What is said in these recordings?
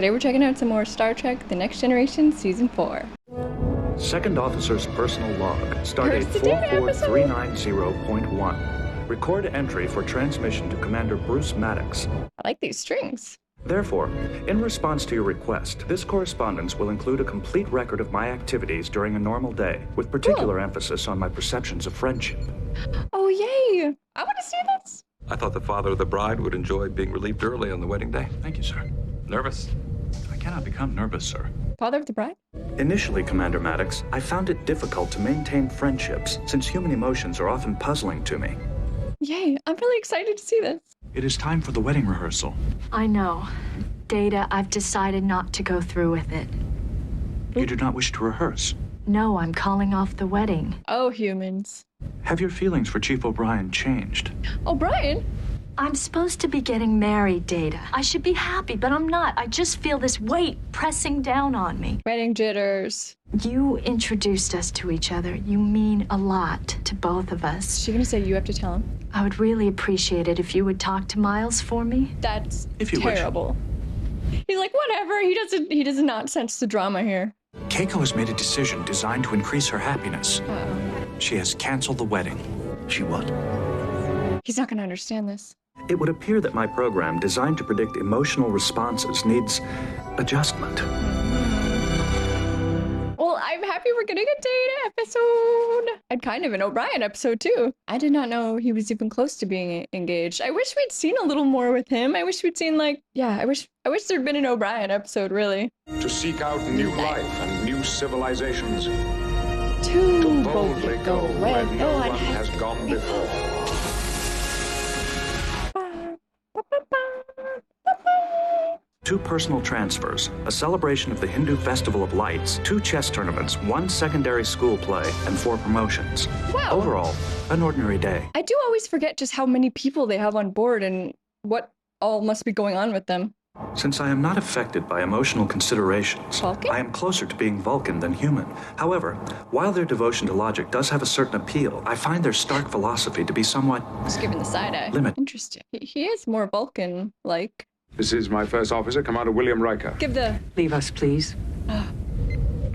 Today we're checking out some more Star Trek The Next Generation Season 4. Second Officer's personal log, stardate Here's the data episode. 44390.1. Record entry for transmission to Commander Bruce Maddox. I like these strings. Therefore, in response to your request, this correspondence will include a complete record of my activities during a normal day, with particular emphasis on my perceptions of friendship. Oh, yay! I want to see this. I thought the father of the bride would enjoy being relieved early on the wedding day. Thank you, sir. Nervous? I cannot become nervous, sir. Father of the bride? Initially, Commander Maddox, I found it difficult to maintain friendships, since human emotions are often puzzling to me. Yay, I'm really excited to see this. It is time for the wedding rehearsal. I know. Data, I've decided not to go through with it. You do not wish to rehearse? No, I'm calling off the wedding. Oh, humans. Have your feelings for Chief O'Brien changed? O'Brien? I'm supposed to be getting married, Data. I should be happy, but I'm not. I just feel this weight pressing down on me. Wedding jitters. You introduced us to each other. You mean a lot to both of Is us. she gonna say you have to tell him? I would really appreciate it if you would talk to Miles for me. That's If you wish. terrible. He's like, whatever. He does not sense the drama here. Keiko has made a decision designed to increase her happiness. Uh-oh. She has canceled the wedding. She what? He's not gonna understand this. It would appear that my program, designed to predict emotional responses, needs adjustment. Well, I'm happy we're getting a Data episode. And kind of an O'Brien episode, too. I did not know he was even close to being engaged. I wish we'd seen a little more with him. I wish we'd seen, like, yeah, I wish there'd been an O'Brien episode, really. To seek out new life and new civilizations. To Boldly go where no one one has gone before. Two personal transfers, a celebration of the Hindu Festival of Lights, 2 chess tournaments, 1 secondary school play, and 4 promotions. Wow. Overall, an ordinary day. I do always forget just how many people they have on board and what all must be going on with them. Since I am not affected by emotional considerations, Vulcan? I am closer to being Vulcan than human. However, while their devotion to logic does have a certain appeal, I find their stark philosophy to be somewhat Just giving the side eye. Limit. Interesting. He is more Vulcan-like. This is my first officer, Commander William Riker. Give the... Leave us, please.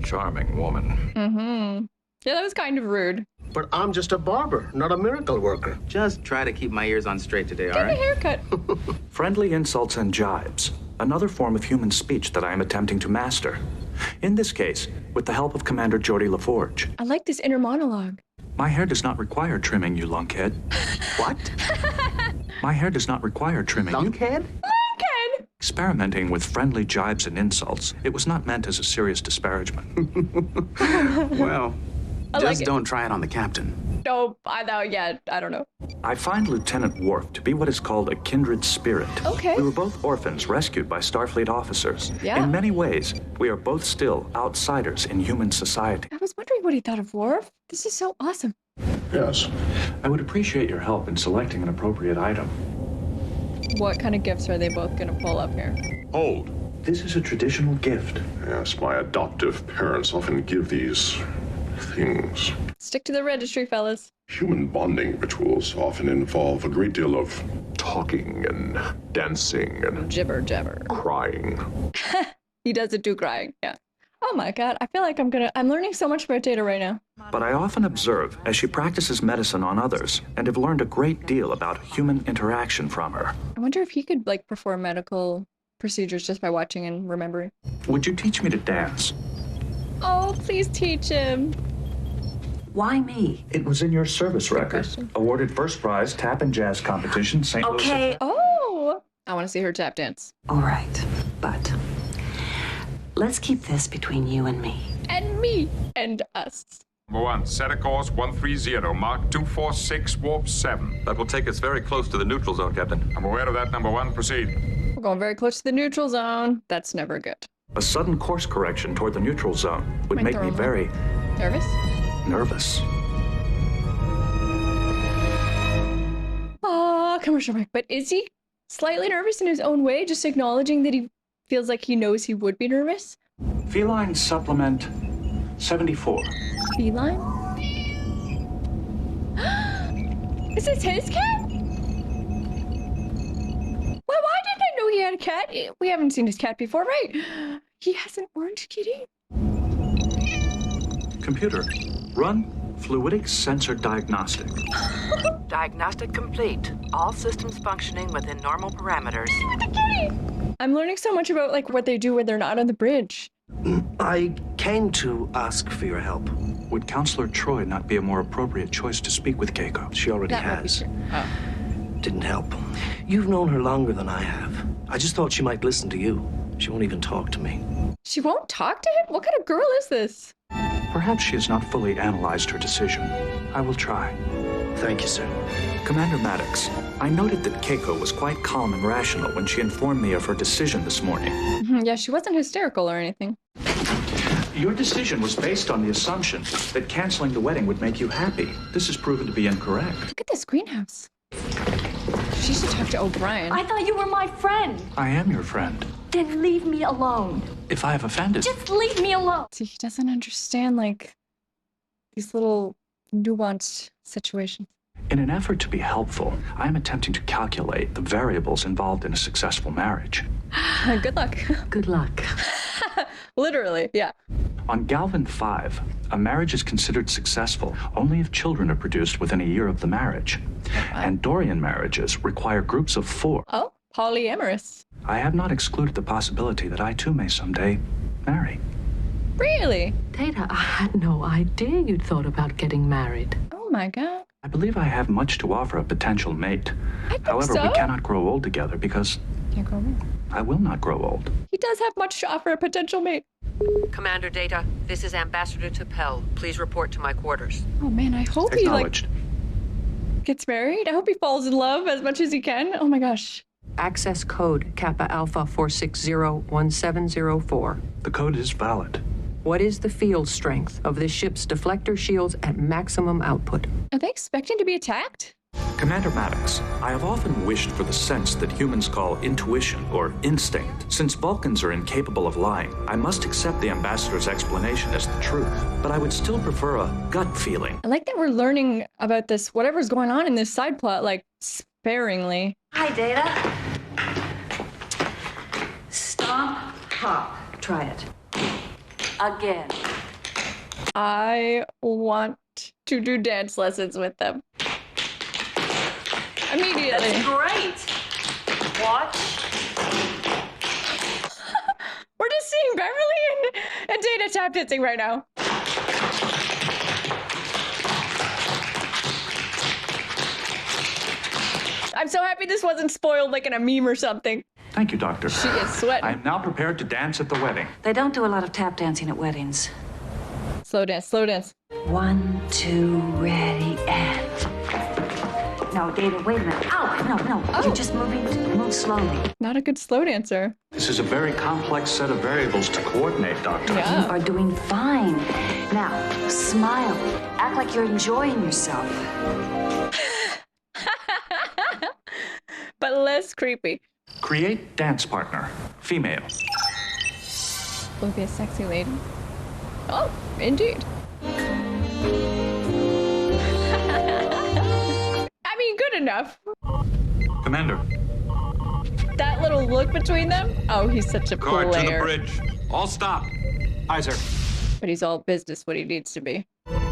Charming woman. Mm-hmm. Yeah, that was kind of rude. But I'm just a barber, not a miracle worker. Just try to keep my ears on straight today, all Give me a right? haircut. friendly insults and jibes, another form of human speech that I am attempting to master. In this case, with the help of Commander Geordi LaForge. I like this inner monologue. My hair does not require trimming, you lunkhead. What? My hair does not require trimming. You Lunkhead? Lunkhead! experimenting with friendly jibes and insults. It was not meant as a serious disparagement. Well, I just like it. don't try it on the captain. No, I don't know. I find Lieutenant Worf to be what is called a kindred spirit. Okay. We were both orphans rescued by Starfleet officers. Yeah. In many ways, we are both still outsiders in human society. I was wondering what he thought of Worf. This is so awesome. Yes. I would appreciate your help in selecting an appropriate item. What kind of gifts are they both gonna pull up here? Hold. This is a traditional gift. Yes, my adoptive parents often give these things. Stick to the registry, fellas. Human bonding rituals often involve a great deal of talking and dancing and Jibber jabber. crying. He doesn't do crying, yeah. Oh my god, I feel like I'm learning so much about Data right now. But I often observe as she practices medicine on others and have learned a great deal about human interaction from her. I wonder if he could, like, perform medical procedures just by watching and remembering. Would you teach me to dance? Oh, please teach him. Why me? It was in your service record. question. Awarded first prize, tap and jazz competition, St. Louis. Okay, Oh! I want to see her tap dance. all right, but let's keep this between you and me. And me. And us. Number 1, set a course 130, Mark 246, warp 7. That will take us very close to the neutral zone, Captain. I'm aware of that, number 1, proceed. We're going very close to the neutral zone. That's never good. A sudden course correction toward the neutral zone would Might make throw me him very Nervous? nervous. Commercial break. But is he slightly nervous in his own way, just acknowledging that he feels like he knows he would be nervous? Feline supplement 74. Feline? Is this his cat? Why didn't I know he had a cat. We haven't seen his cat before, right? He has an orange kitty. Computer, run fluidic sensor diagnostic. Diagnostic complete. All systems functioning within normal parameters. With the kitty. I'm learning so much about like what they do when they're not on the bridge. I came to ask for your help. Would Counselor Troy not be a more appropriate choice to speak with Keiko? She already That might be has. true. Oh. Didn't help. You've known her longer than I have. I just thought she might listen to you. She won't even talk to me. She won't talk to him? What kind of girl is this? Perhaps she has not fully analyzed her decision. I will try. Thank you, sir. Commander Maddox, I noted that Keiko was quite calm and rational when she informed me of her decision this morning. Yeah, she wasn't hysterical or anything. Your decision was based on the assumption that canceling the wedding would make you happy. This has proven to be incorrect. Look at this greenhouse. She should talk to O'Brien. I thought you were my friend. I am your friend. Then leave me alone. If I have offended... Just leave me alone. See, he doesn't understand, like, these little nuanced situations. In an effort to be helpful, I am attempting to calculate the variables involved in a successful marriage. Good luck. Good luck. Literally, yeah. On Galvin 5, a marriage is considered successful only if children are produced within a year of the marriage. And Dorian marriages require groups of 4. Oh, polyamorous. I have not excluded the possibility that I too may someday marry. Really? Data, I had no idea you'd thought about getting married. Oh my god. I believe I have much to offer a potential mate. I think However, so. we cannot grow old together because Can't go wrong. I will not grow old. He does have much to offer a potential mate. Commander Data, this is Ambassador T'Pel. Please report to my quarters. Oh man, I hope he like Acknowledged. gets married. I hope he falls in love as much as he can. Oh my gosh. Access code Kappa Alpha 4601704. The code is valid. What is the field strength of this ship's deflector shields at maximum output? Are they expecting to be attacked? Commander Maddox, I have often wished for the sense that humans call intuition or instinct. Since Vulcans are incapable of lying, I must accept the Ambassador's explanation as the truth. But I would still prefer a gut feeling. I like that we're learning about this, whatever's going on in this side plot, like sparingly. Hi, Data. Stomp, hop. Try it. Again. I want to do dance lessons with them. Immediately. Great. Watch. We're just seeing Beverly and Data tap dancing right now. I'm so happy this wasn't spoiled like in a meme or something. Thank you, Doctor. She is sweating. I am now prepared to dance at the wedding. They don't do a lot of tap dancing at weddings. Slow dance, slow dance. 1, 2, ready, and. No, Data, wait a minute. Ow! No. Oh. You're just move slowly. Not a good slow dancer. This is a very complex set of variables to coordinate, Doctor. You Yeah. are doing fine. Now, smile. Act like you're enjoying yourself. But less creepy. Create dance partner. Female. Will be a sexy lady. Oh, indeed. I mean, good enough. Commander, That little look between them. Oh, he's such a guard to the player. bridge. All stop. Aye, sir. But he's all business what he needs to be.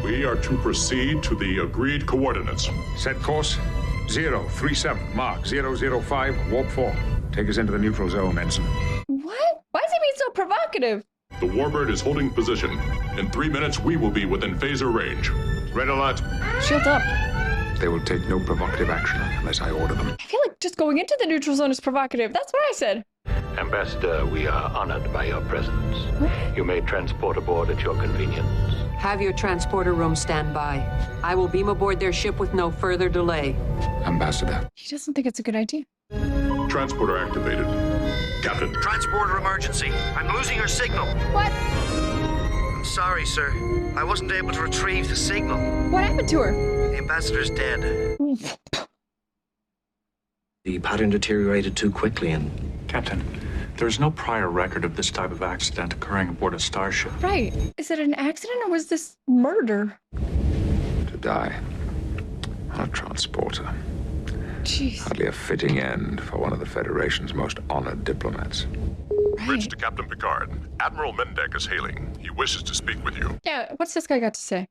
We are to proceed to the agreed coordinates. Set course 037, Mark 005, warp 4. Take us into the neutral zone, Ensign. What? Why is he being so provocative? The Warbird is holding position. In 3 minutes, we will be within phaser range. Red alert. Shields up. They will take no provocative action unless I order them. I feel like just going into the neutral zone is provocative. That's what I said. Ambassador, we are honored by your presence. You may transport aboard at your convenience. Have your transporter room stand by. I will beam aboard their ship with no further delay. Ambassador. He doesn't think it's a good idea. Transporter activated. Captain. Transporter emergency. I'm losing your signal. What? I'm sorry, sir. I wasn't able to retrieve the signal. What happened to her? The ambassador's dead. The pattern deteriorated too quickly and... Captain, there is no prior record of this type of accident occurring aboard a starship. Right. Is it an accident or was this murder? To die on a transporter. Jeez. Hardly a fitting end for one of the Federation's most honored diplomats. Bridge to Captain Picard. Admiral Mendek is hailing. He wishes to speak with you. Yeah, what's this guy got to say?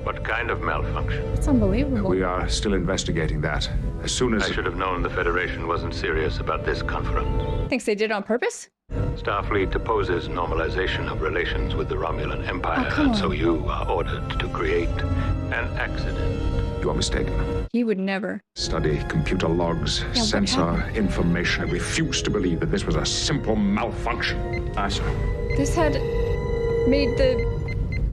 What kind of malfunction? It's unbelievable. We are still investigating that. As soon as... I should have known the Federation wasn't serious about this conference. Thinks they did it on purpose? Starfleet opposes normalization of relations with the Romulan Empire, come and on. so you are ordered to create an accident. You are mistaken. He would never. Study computer logs, what sensor happened? information. I refuse to believe that this was a simple malfunction. Aye, sir. This had made the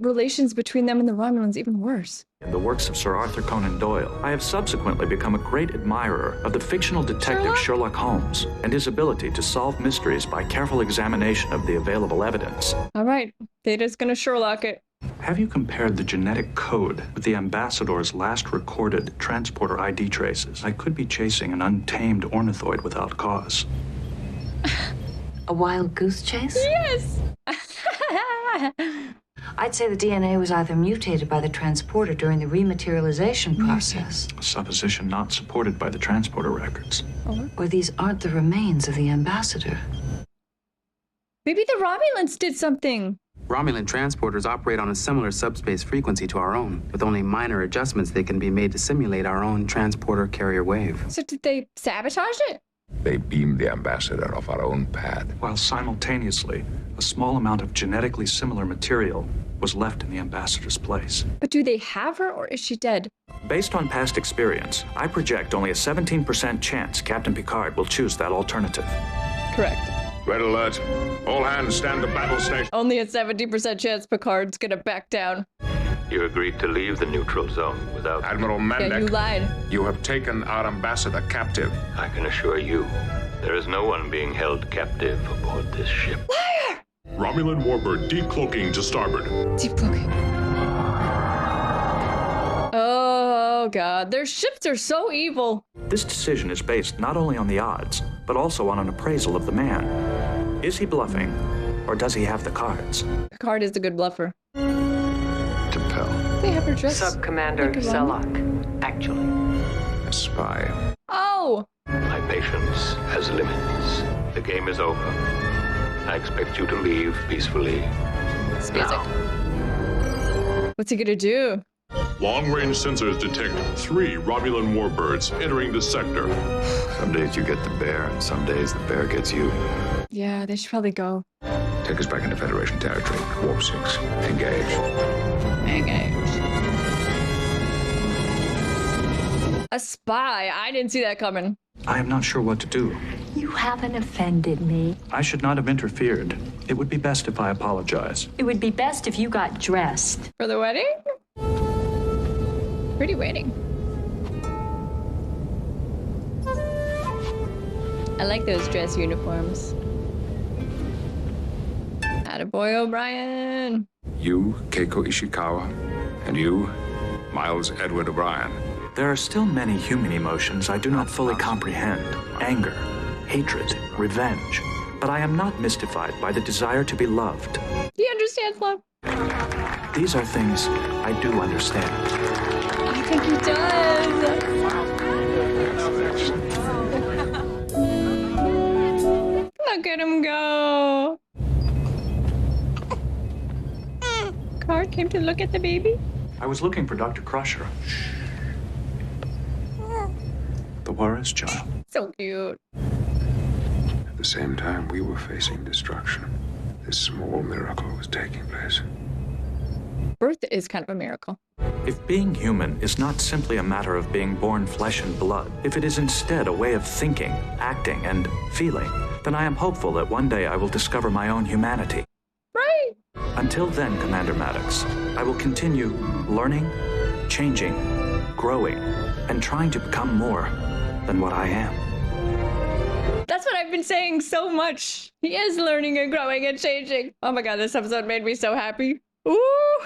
relations between them and the Romulans even worse. In the works of Sir Arthur Conan Doyle, I have subsequently become a great admirer of the fictional detective Sherlock Holmes and his ability to solve mysteries by careful examination of the available evidence. All right, Data's gonna Sherlock it. Have you compared the genetic code with the ambassador's last recorded transporter ID traces? I could be chasing an untamed ornithoid without cause. A wild goose chase? Yes! I'd say the DNA was either mutated by the transporter during the rematerialization process, A supposition not supported by the transporter records. or these aren't the remains of the ambassador. Maybe the Romulans did something. Romulan transporters operate on a similar subspace frequency to our own. With only minor adjustments, they can be made to simulate our own transporter carrier wave. So did they sabotage it? They beamed the ambassador off our own pad. While simultaneously, a small amount of genetically similar material was left in the ambassador's place. But do they have her, or is she dead? Based on past experience, I project only a 17% chance Captain Picard will choose that alternative. Correct. Red alert. All hands stand to battle station. Only a 70% chance Picard's gonna back down. You agreed to leave the neutral zone without... Admiral Yeah, you Mendek, lied. you have taken our ambassador captive. I can assure you, there is no one being held captive aboard this ship. Romulan warbird decloaking to starboard. Deep cloaking. Oh god, their ships are so evil. This decision is based not only on the odds, but also on an appraisal of the man. Is he bluffing, or does he have the cards? Picard is a good bluffer. T'Pel, They have her dressed Sub-Commander like a Romulan. Selak, actually. a spy. Oh! My patience has limits. The game is over. I expect you to leave peacefully. It's music. What's he gonna do? Long-range sensors detect 3 Romulan warbirds entering the sector. Some days you get the bear, and some days the bear gets you. Yeah, they should probably go. Take us back into Federation territory. Warp 6. Engage. Engage. A spy. I didn't see that coming. I am not sure what to do. You haven't offended me. I should not have interfered. It would be best if I apologize. It would be best if you got dressed. For the wedding? Pretty wedding. I like those dress uniforms. Attaboy O'Brien. You, Keiko Ishikawa, and you, Miles Edward O'Brien. There are still many human emotions I do not fully comprehend. Anger, hatred, revenge. But I am not mystified by the desire to be loved. He understands love. These are things I do understand. I think he does. Look at him go. Card came to look at the baby. I was looking for Dr. Crusher. The Juarez child. So cute. At the same time we were facing destruction, this small miracle was taking place. Birth is kind of a miracle. If being human is not simply a matter of being born flesh and blood, if it is instead a way of thinking, acting, and feeling, then I am hopeful that one day I will discover my own humanity. Right. Until then, Commander Maddox, I will continue learning, changing, growing, and trying to become more than what I am. That's what I've been saying so much. He is learning and growing and changing. Oh my god, this episode made me so happy. Ooh.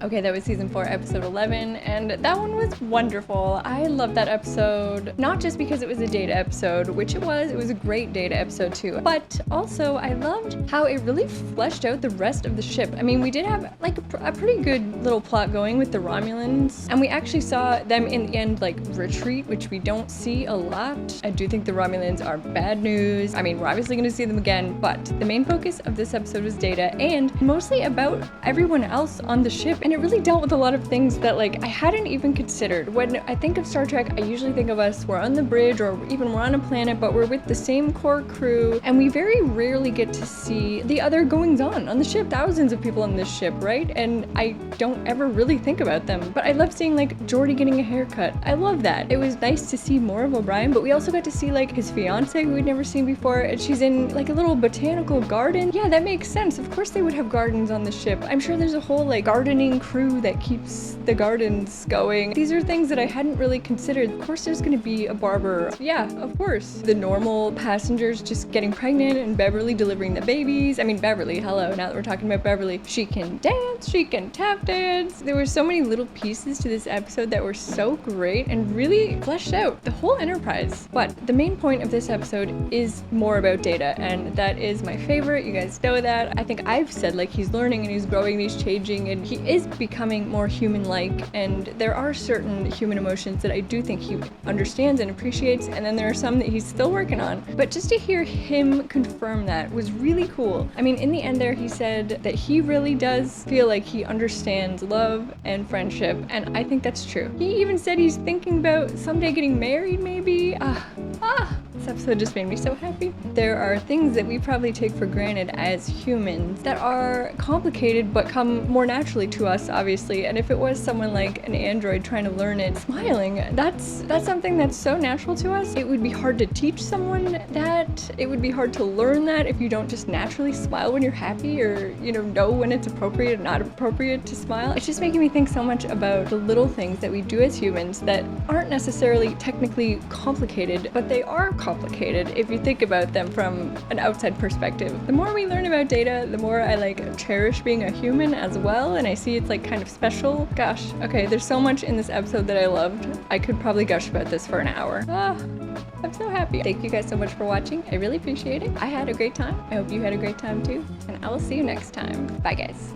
Okay, that was season 4, episode 11, and that one was wonderful. I loved that episode, not just because it was a Data episode, which it was a great Data episode too, but also I loved how it really fleshed out the rest of the ship. I mean, we did have like a pretty good little plot going with the Romulans, and we actually saw them in the end like retreat, which we don't see a lot. I do think the Romulans are bad news. I mean, we're obviously going to see them again, but the main focus of this episode was Data, and mostly about everyone else on the ship, and it really dealt with a lot of things that like I hadn't even considered. When I think of Star Trek, I usually think of us, we're on the bridge or even we're on a planet, but we're with the same core crew, and we very rarely get to see the other goings on the ship. Thousands of people on this ship, right? And I don't ever really think about them, but I love seeing like Geordi getting a haircut. I love that. It was nice to see more of O'Brien, but we also got to see like his fiance who we'd never seen before, and she's in like a little botanical garden. Yeah, that makes sense. Of course they would have gardens on the ship. I'm sure there's a whole like gardening crew that keeps the gardens going. These are things that I hadn't really considered. Of course there's gonna be a barber. Yeah, of course. The normal passengers just getting pregnant and Beverly delivering the babies. I mean, Beverly, hello, now that we're talking about Beverly. She can dance, she can tap dance. There were so many little pieces to this episode that were so great and really fleshed out the whole Enterprise. But the main point of this episode is more about Data, and that is my favorite. You guys know that. I think I've said like he's learning and he's growing and he's changing and he is becoming more human-like, and there are certain human emotions that I do think he understands and appreciates, and then there are some that he's still working on. But just to hear him confirm that was really cool. I mean, in the end there he said that he really does feel like he understands love and friendship, and I think that's true. He even said he's thinking about someday getting married, maybe. This episode just made me so happy. There are things that we probably take for granted as humans that are complicated but come more naturally to us, obviously. And if it was someone like an android trying to learn it, smiling, that's something that's so natural to us. It would be hard to teach someone that. It would be hard to learn that if you don't just naturally smile when you're happy, or know when it's appropriate or not appropriate to smile. It's just making me think so much about the little things that we do as humans that aren't necessarily technically complicated, but they are complicated if you think about them from an outside perspective. The more we learn about Data, the more I like cherish being a human as well, and I see it's like kind of special. Gosh, okay, there's so much in this episode that I loved. I could probably gush about this for an hour. I'm so happy. Thank you guys so much for watching. I really appreciate it. I had a great time. I hope you had a great time too, and I will see you next time. Bye guys.